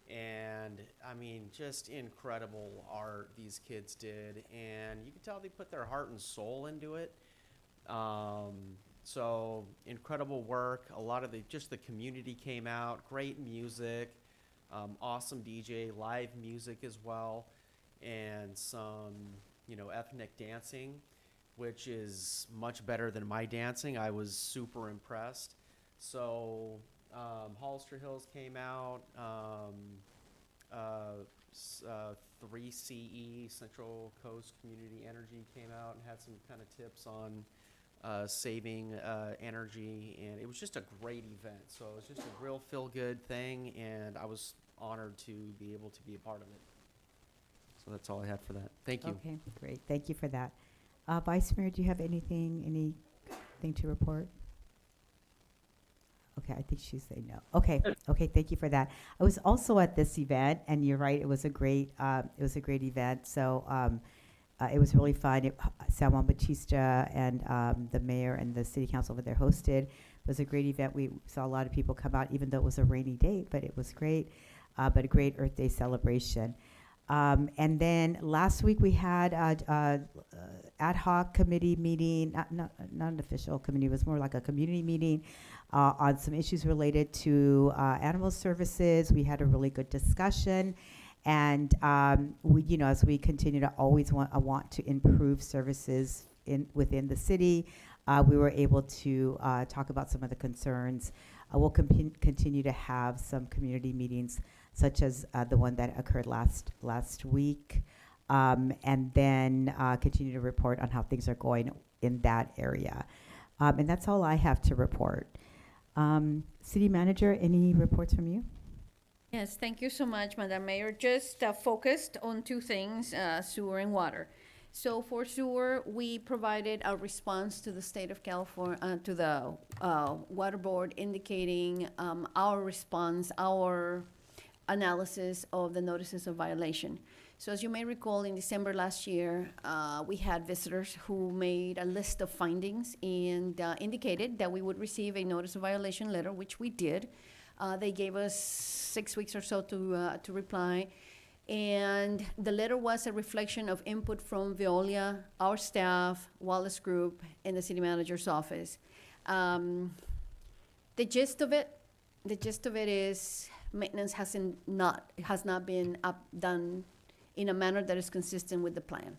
and I mean, just incredible art these kids did, and you could tell they put their heart and soul into it. So incredible work. A lot of the community came out. Great music, awesome DJ, live music as well, and some ethnic dancing, which is much better than my dancing. I was super impressed. So Hollister Hills came out. 3CE, Central Coast Community Energy, came out and had some kind of tips on saving energy, and it was just a great event. So it was just a real feel-good thing, and I was honored to be able to be a part of it. So that's all I had for that. Thank you. Okay, great. Thank you for that. Vice Mayor, do you have anything to report? Okay, I think she's saying no. Okay, thank you for that. I was also at this event, and you're right, it was a great event. So It was really fun. San Juan Bautista and the mayor and the city council over there hosted. It was a great event. We saw a lot of people come out, even though it was a rainy day, but it was great. But a great Earth Day celebration. And then last week we had ad hoc committee meeting, not an official committee, it was more like a community meeting on some issues related to animal services. We had a really good discussion. And we, you know, as we continue to always want to improve services within the city, we were able to talk about some of the concerns. We'll continue to have some community meetings, such as the one that occurred last week, and then continue to report on how things are going in that area. And that's all I have to report. City Manager, any reports from you? Yes, thank you so much, Madam Mayor. Just focused on two things, sewer and water. So for sewer, we provided a response to the state of California, to the water board, indicating our response, our analysis of the notices of violation. So as you may recall, in December last year, we had visitors who made a list of findings and indicated that we would receive a notice of violation letter, which we did. They gave us 6 weeks or so to reply. And the letter was a reflection of input from Veolia, our staff, Wallace Group, and the city manager's office. The gist of it is maintenance has not been done in a manner that is consistent with the plan.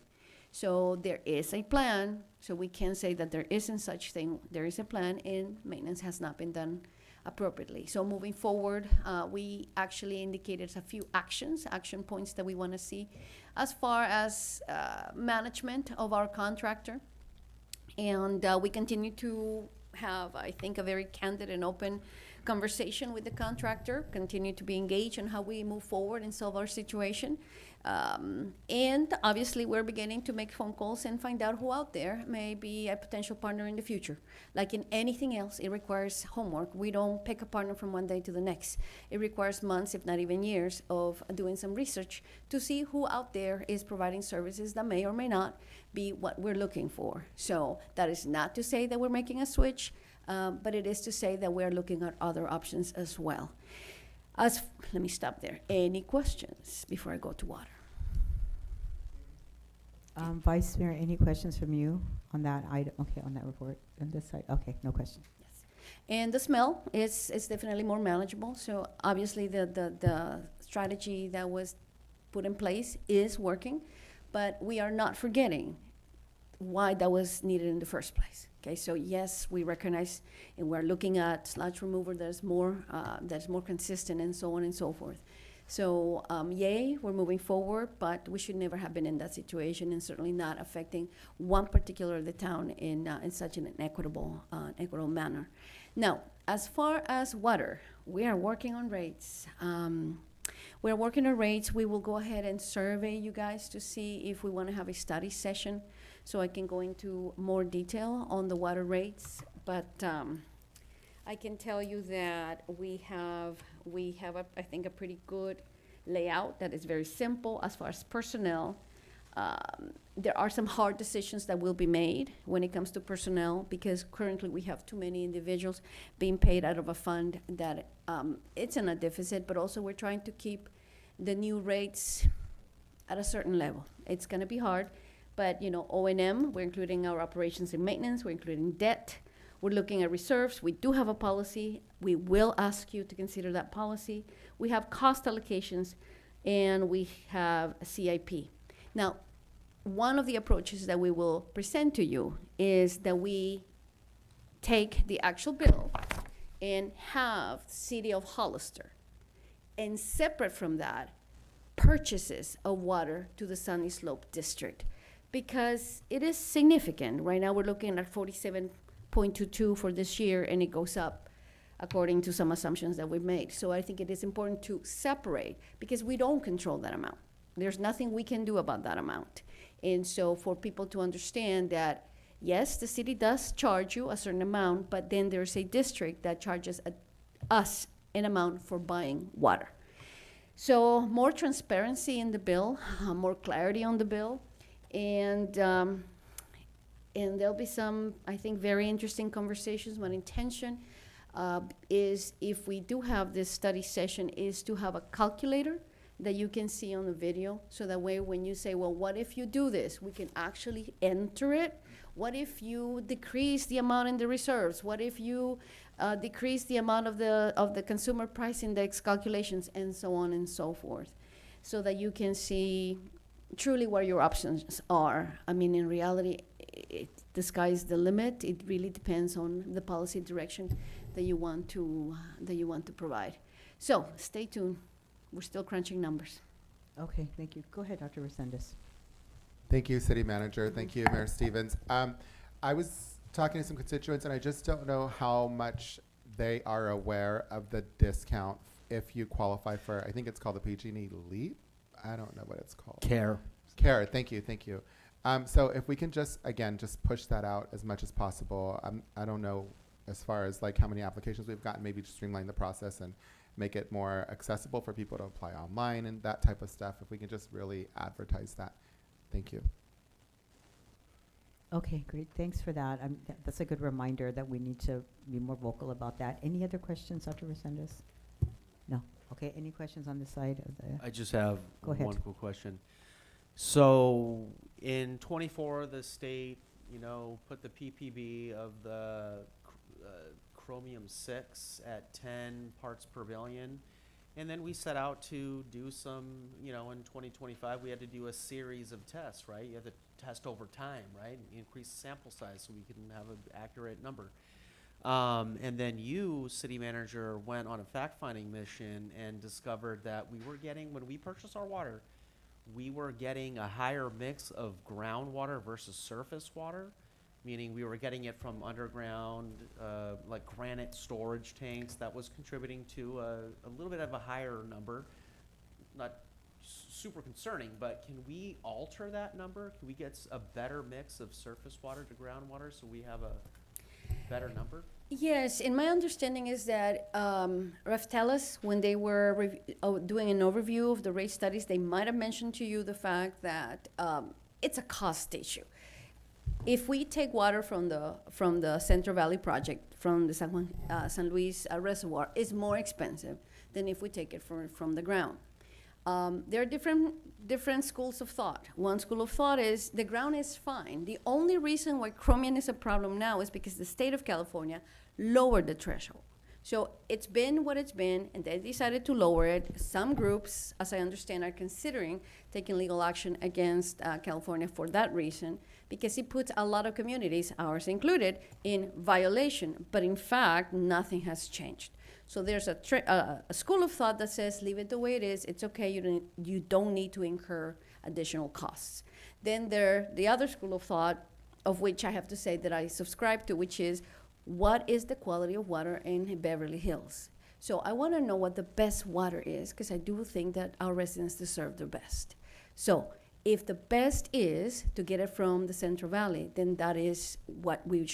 So there is a plan, so we can say that there isn't such thing. There is a plan, and maintenance has not been done appropriately. So moving forward, we actually indicated a few action points that we want to see as far as management of our contractor. And we continue to have, I think, a very candid and open conversation with the contractor, continue to be engaged in how we move forward and solve our situation. And obviously, we're beginning to make phone calls and find out who out there may be a potential partner in the future. Like in anything else, it requires homework. We don't pick a partner from one day to the next. It requires months, if not even years, of doing some research to see who out there is providing services that may or may not be what we're looking for. So that is not to say that we're making a switch, but it is to say that we're looking at other options as well. Let me stop there. Any questions before I go to water? Vice Mayor, any questions from you on that item? Okay, on that report, on this side? Okay, no question. Yes. And the smell is definitely more manageable. So obviously the strategy that was put in place is working, but we are not forgetting why that was needed in the first place. Okay, so yes, we recognize and we're looking at sludge remover that's more consistent and so on and so forth. So yay, we're moving forward, but we should never have been in that situation, and certainly not affecting one particular of the town in such an equitable manner. Now, as far as water, we are working on rates. We're working on rates. We will go ahead and survey you guys to see if we want to have a study session, so I can go into more detail on the water rates. But I can tell you that we have I think a pretty good layout that is very simple as far as personnel. There are some hard decisions that will be made when it comes to personnel, because currently we have too many individuals being paid out of a fund that it's in a deficit, but also we're trying to keep the new rates at a certain level. It's gonna be hard, but O&M, we're including our operations and maintenance, we're including debt, we're looking at reserves. We do have a policy. We will ask you to consider that policy. We have cost allocations, and we have a CIP. Now, one of the approaches that we will present to you is that we take the actual bill and have City of Hollister, and separate from that, purchases of water to the Sunny Slope District, because it is significant. Right now, we're looking at 47.22 for this year, and it goes up according to some assumptions that we've made. So I think it is important to separate, because we don't control that amount. There's nothing we can do about that amount. And so for people to understand that, yes, the city does charge you a certain amount, but then there's a district that charges us an amount for buying water. So more transparency in the bill, more clarity on the bill, And, and there'll be some, I think, very interesting conversations. My intention is, if we do have this study session, is to have a calculator that you can see on the video, so that way when you say, well, what if you do this, we can actually enter it. What if you decrease the amount in the reserves? What if you decrease the amount of the consumer price index calculations, and so on and so forth, so that you can see truly what your options are. I mean, in reality, the sky is the limit. It really depends on the policy direction that you want to provide. So stay tuned. We're still crunching numbers. Okay, thank you. Go ahead, Dr. Resendez. Thank you, City Manager. Thank you, Mayor Stevens. I was talking to some constituents, and I just don't know how much they are aware of the discount if you qualify for, I think it's called the PG&E LEAP. I don't know what it's called. Care. Care, thank you, thank you. So if we can just, again, just push that out as much as possible. I don't know as far as like how many applications we've gotten, maybe just streamline the process and make it more accessible for people to apply online and that type of stuff. If we can just really advertise that. Thank you. Okay, great. Thanks for that. That's a good reminder that we need to be more vocal about that. Any other questions, Dr. Resendez? No. Okay, any questions on this side of the? I just have Go ahead. one quick question. So in 24, the state, put the PPB of the chromium 6 at 10 parts per billion. And then we set out to do some, in 2025, we had to do a series of tests, right? You have to test over time, right? Increase sample size so we can have an accurate number. And then you, city manager, went on a fact-finding mission and discovered that we were getting, when we purchased our water, we were getting a higher mix of groundwater versus surface water, meaning we were getting it from underground, like granite storage tanks. That was contributing to a little bit of a higher number. Not super concerning, but can we alter that number? Can we get a better mix of surface water to groundwater so we have a better number? Yes, and my understanding is that Raftelis, when they were doing an overview of the rate studies, they might have mentioned to you the fact that it's a cost issue. If we take water from the Central Valley project, from the San Luis reservoir, it's more expensive than if we take it from the ground. There are different schools of thought. One school of thought is the ground is fine. The only reason why chromium is a problem now is because the state of California lowered the threshold. So it's been what it's been, and they decided to lower it. Some groups, as I understand, are considering taking legal action against California for that reason, because it puts a lot of communities, ours included, in violation. But in fact, nothing has changed. So there's a school of thought that says, leave it the way it is. It's okay. You don't need to incur additional costs. Then the other school of thought, of which I have to say that I subscribe to, which is, what is the quality of water in Beverly Hills? So I want to know what the best water is, because I do think that our residents deserve the best. So if the best is to get it from the Central Valley, then that is what that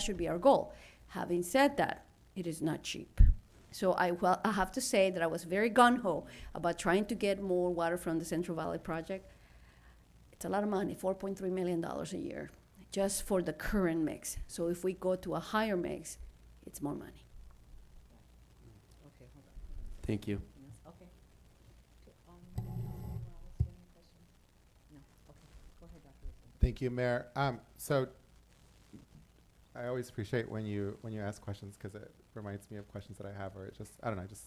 should be our goal. Having said that, it is not cheap. So I have to say that I was very gung-ho about trying to get more water from the Central Valley project. It's a lot of money, $4.3 million a year, just for the current mix. So if we go to a higher mix, it's more money. Okay, hold on. Thank you. Okay. No. Okay. Go ahead, Dr. Resendez. Thank you, Mayor. So I always appreciate when you ask questions, because it reminds me of questions that I have, or it just, I don't know, I just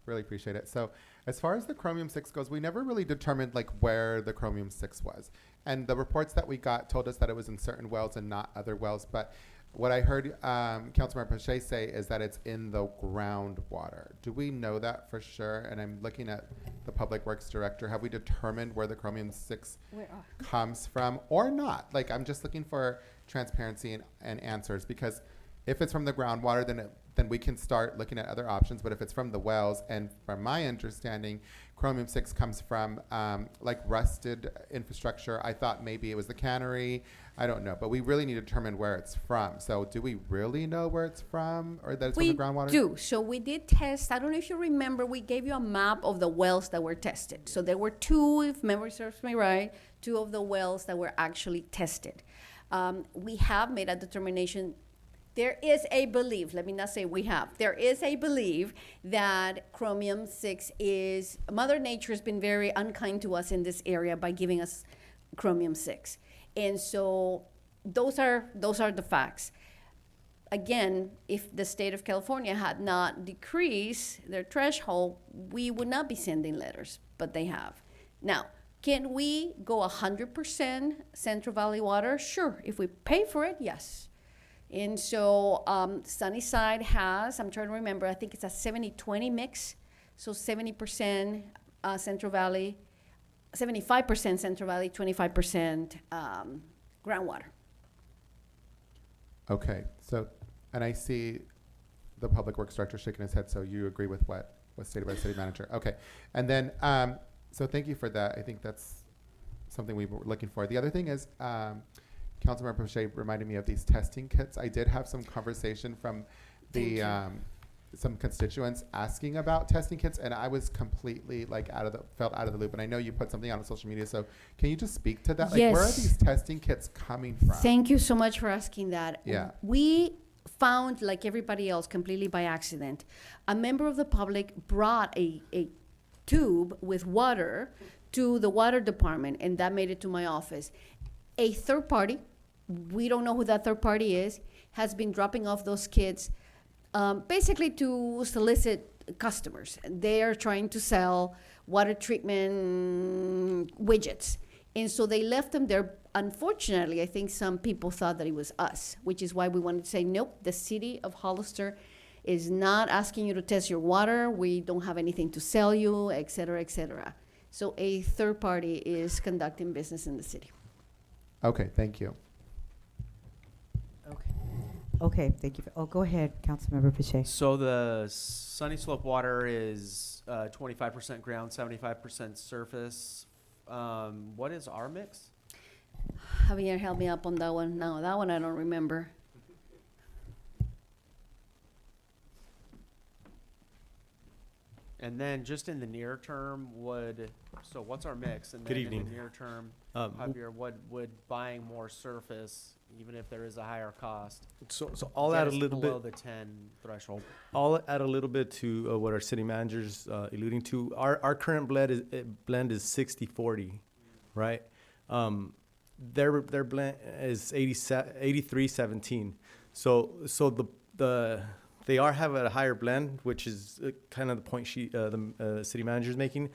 really appreciate it. So as far as the chromium 6 goes, we never really determined like where the chromium 6 was. And the reports that we got told us that it was in certain wells and not other wells. But what I heard Councilmember Pache say is that it's in the groundwater. Do we know that for sure? And I'm looking at the Public Works Director. Have we determined where the chromium 6 comes from or not? Like, I'm just looking for transparency and answers, because if it's from the groundwater, then it then we can start looking at other options. But if it's from the wells, and from my understanding, chromium-6 comes from like rusted infrastructure. I thought maybe it was the cannery. I don't know, but we really need to determine where it's from. So do we really know where it's from, or that it's from the groundwater? We do. So we did test. I don't know if you remember, we gave you a map of the wells that were tested. So there were two, if memory serves me right, two of the wells that were actually tested. We have made a determination. There is a belief, let me not say we have, there is a belief that chromium-6 is, Mother Nature has been very unkind to us in this area by giving us chromium-6. And so those are the facts. Again, if the state of California had not decreased their threshold, we would not be sending letters, but they have. Now, can we go 100% Central Valley water? Sure, if we pay for it, yes. And so Sunnyside has, I'm trying to remember, I think it's a 70-20 mix. So 70% Central Valley, 75% Central Valley, 25% groundwater. Okay, so, and I see the Public Works Director shaking his head, so you agree with what was stated by the city manager. Okay, and then, so thank you for that. I think that's something we were looking for. The other thing is, Councilmember Pache reminded me of these testing kits. I did have some conversation from the some constituents asking about testing kits, and I was completely like felt out of the loop. And I know you put something out on social media, so can you just speak to that? Yes. Like, where are these testing kits coming from? Thank you so much for asking that. Yeah. We found, like everybody else, completely by accident, a member of the public brought a tube with water to the water department, and that made it to my office. A third party, we don't know who that third party is, has been dropping off those kits basically to solicit customers. They are trying to sell water treatment widgets. And so they left them there. Unfortunately, I think some people thought that it was us, which is why we wanted to say, nope, the city of Hollister is not asking you to test your water. We don't have anything to sell you, et cetera, et cetera. So a third party is conducting business in the city. Okay, thank you. Okay, thank you. Go ahead, Councilmember Pache. So the Sunny Slope water is 25% ground, 75% surface. What is our mix? Javier, help me up on that one. No, that one I don't remember. And then just in the near term, so what's our mix? And Good then evening. in the near term, Javier, what would buying more surface, even if there is a higher cost, So I'll add a little below bit. the 10 threshold? I'll add a little bit to what our city manager's alluding to. Our current blend is 60-40, right? Their blend is 83-17. So they are have a higher blend, which is kind of the point the city manager is making.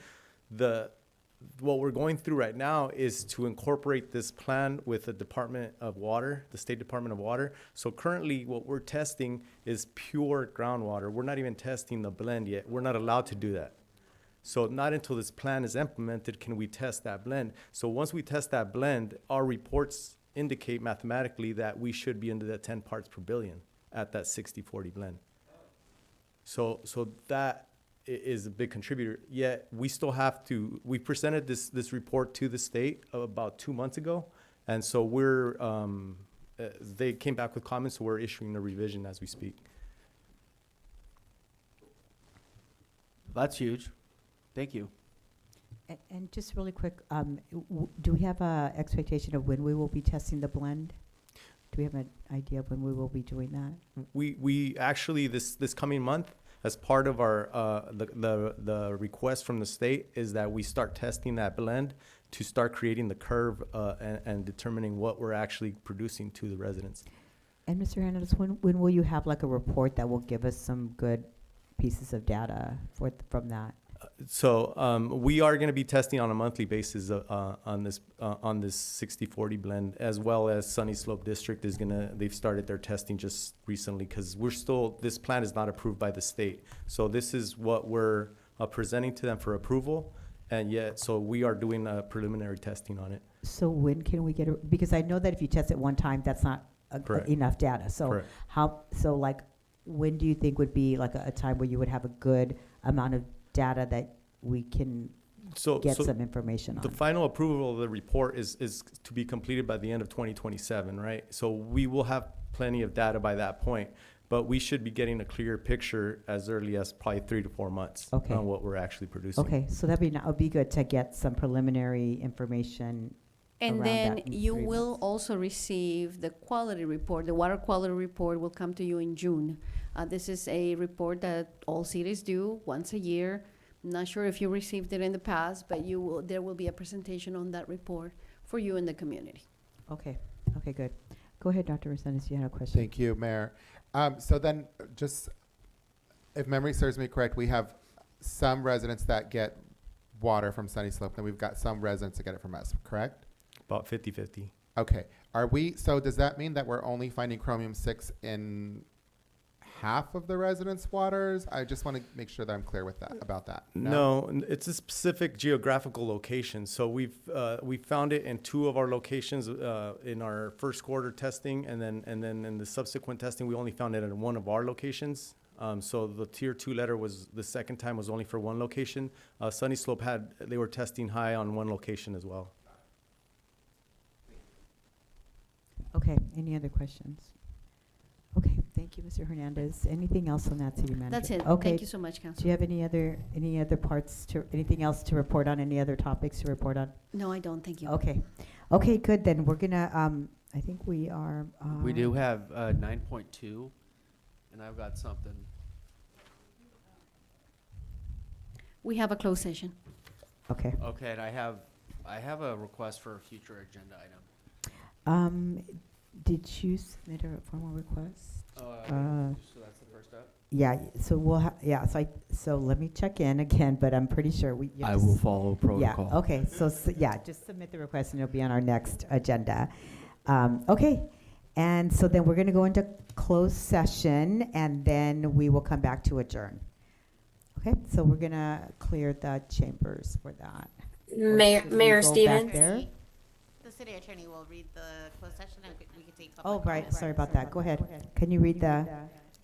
What we're going through right now is to incorporate this plan with the Department of Water, the State Department of Water. So currently, what we're testing is pure groundwater. We're not even testing the blend yet. We're not allowed to do that. So not until this plan is implemented can we test that blend. So once we test that blend, our reports indicate mathematically that we should be into the 10 parts per billion at that 60-40 blend. So that is a big contributor. Yet we still have to. We presented this report to the state about 2 months ago, and so they came back with comments. So we're issuing a revision as we speak. That's huge. Thank you. And just really quick, do we have an expectation of when we will be testing the blend? Do we have an idea of when we will be doing that? We actually this coming month, as part of our the request from the state, is that we start testing that blend to start creating the curve and determining what we're actually producing to the residents. And Mr. Hernandez, when will you have like a report that will give us some good pieces of data from that? So we are going to be testing on a monthly basis on this 60-40 blend, as well as Sunny Slope District is they've started their testing just recently, because this plan is not approved by the state. So this is what we're presenting to them for approval, and yet so we are doing preliminary testing on it. So when can we get because I know that if you test it one time, that's not enough data. So Correct. when do you think would be like a time where you would have a good amount of data that we can get some information on? The final approval of the report is to be completed by the end of 2027, right? So we will have plenty of data by that point, but we should be getting a clear picture as early as probably 3 to 4 months Okay. on what we're actually producing. Okay, so that'd be good to get some preliminary information. And around then that in you 3 will months. also receive the quality report. The water quality report will come to you in June. This is a report that all cities do once a year. I'm not sure if you received it in the past, but there will be a presentation on that report for you in the community. Okay, okay, good. Go ahead, Dr. Resendez, you had a question. Thank you, Mayor. So then, just, if memory serves me correct, we have some residents that get water from Sunny Slope, and we've got some residents that get it from us, correct? About 50-50. Okay. So does that mean that we're only finding chromium-6 in half of the residents' waters? I just want to make sure that I'm clear with that, about that. No, it's a specific geographical location. So we found it in 2 of our locations in our first quarter testing, and then in the subsequent testing, we only found it in 1 of our locations. So the tier 2 letter was the second time was only for 1 location. Sunny Slope they were testing high on 1 location as well. Okay, any other questions? Okay, thank you, Mr. Hernandez. Anything else on that, City Manager? That's it. Okay. Thank you so much, Council. Do you have any other parts anything else to report on, any other topics to report on? No, I don't. Thank you. Okay. Okay, good, then we're gonna, I think we are. We do have 9.2, and I've got something. We have a closed session. Okay. Okay, and I have a request for a future agenda item. Did you submit a formal request? So that's the first step? Yeah, so so let me check in again, but I'm pretty sure you I just- will follow protocol. Yeah, okay, yeah, just submit the request and it'll be on our next agenda. Okay, and so then we're gonna go into closed session and then we will come back to adjourn. Okay, so we're gonna clear the chambers for that. Or Mayor, should we Mayor go back Stevens. there? The city attorney will read the closed session and we can take Oh, public right, comment. sorry about that, go ahead. Can you read the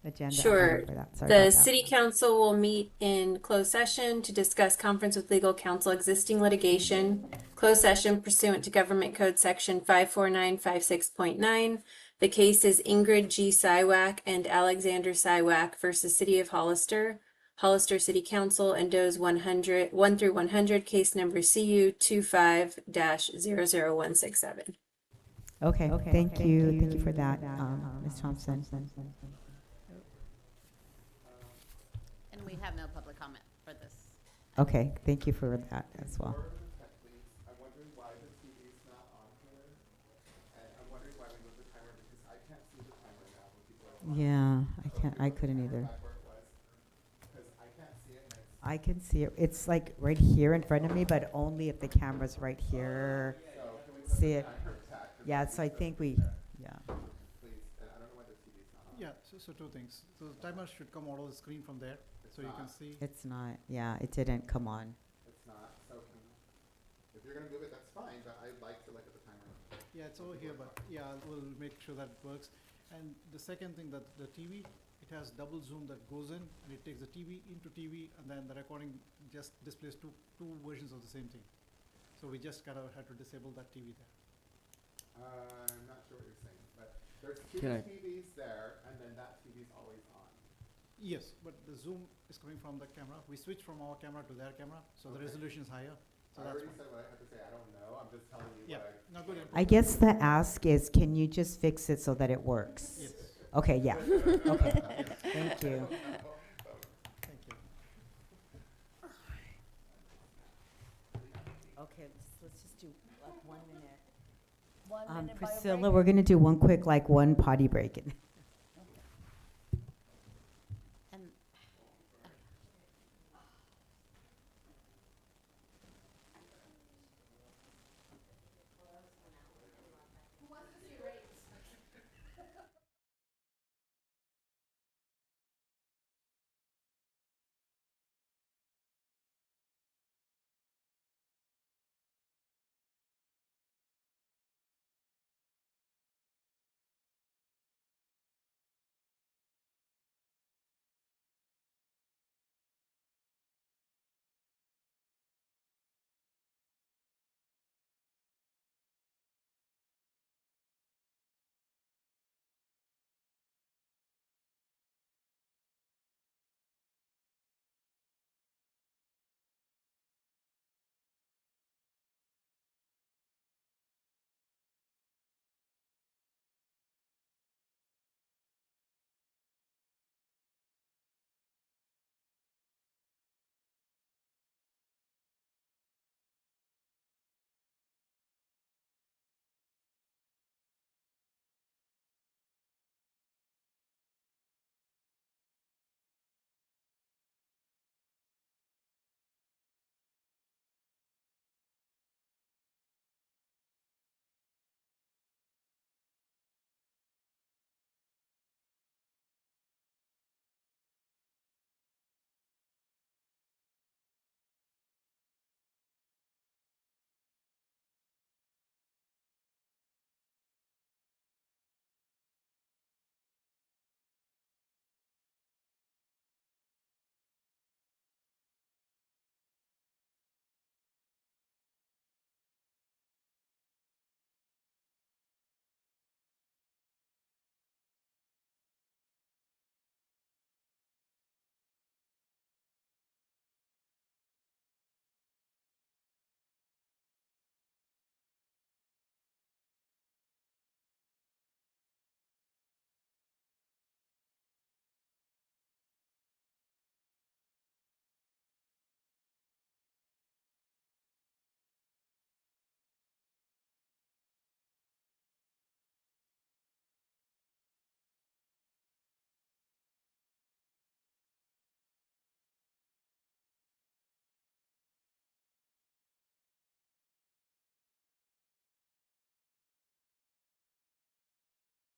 agenda? Sure. for that? Sorry The about that. city council will meet in closed session to discuss conference with legal counsel existing litigation. Closed session pursuant to Government Code Section 54956.9. The case is Ingrid G. Sywack and Alexander Sywack versus City of Hollister. Hollister City Council and Does 1 through 100, case number CU 25-00167. Okay, thank you for that, Ms. Thompson. And we have no public comment for this. Okay, thank you for that as well. I'm wondering why the TV's not on here, and I'm wondering why we moved the timer, because I can't see the timer now when people are watching. Yeah, I couldn't either. Back where it was, 'cause I can't see it, and it's- I can see it, it's like right here in front of me, but only if the camera's right here. So can we put See the it? timer back? 'Cause Yeah, it's so I the think we, picture. yeah. Please, and I don't know why the TV's not on. Yeah, so 2 things. So the timer should come out of the screen from there, so you can see. It's not, yeah, it didn't come on. It's not, so if you're gonna move it, that's fine, but I'd like to look at the timer. Yeah, it's over here, but yeah, we'll make sure that it works. And the second thing, that the TV, it has double zoom that goes in, and it takes the TV into TV, and then the recording just displays two versions of the same thing. So we just kind of had to disable that TV there. I'm not sure what you're saying, but there's 2 Can I- TVs there, and then that TV's always on. Yes, but the zoom is coming from the camera. We switched from our camera to their camera, so the Okay. resolution is higher. So I that's already why. said what I have to say, I don't know, I'm just telling you Yeah, what no, good input. I guess the ask is, can you just fix it so that it works? Yes. Okay, yeah, okay, thank you. Thank you. Okay, let's just do like 1 minute. Priscilla, we're gonna do one quick, like 1 potty break.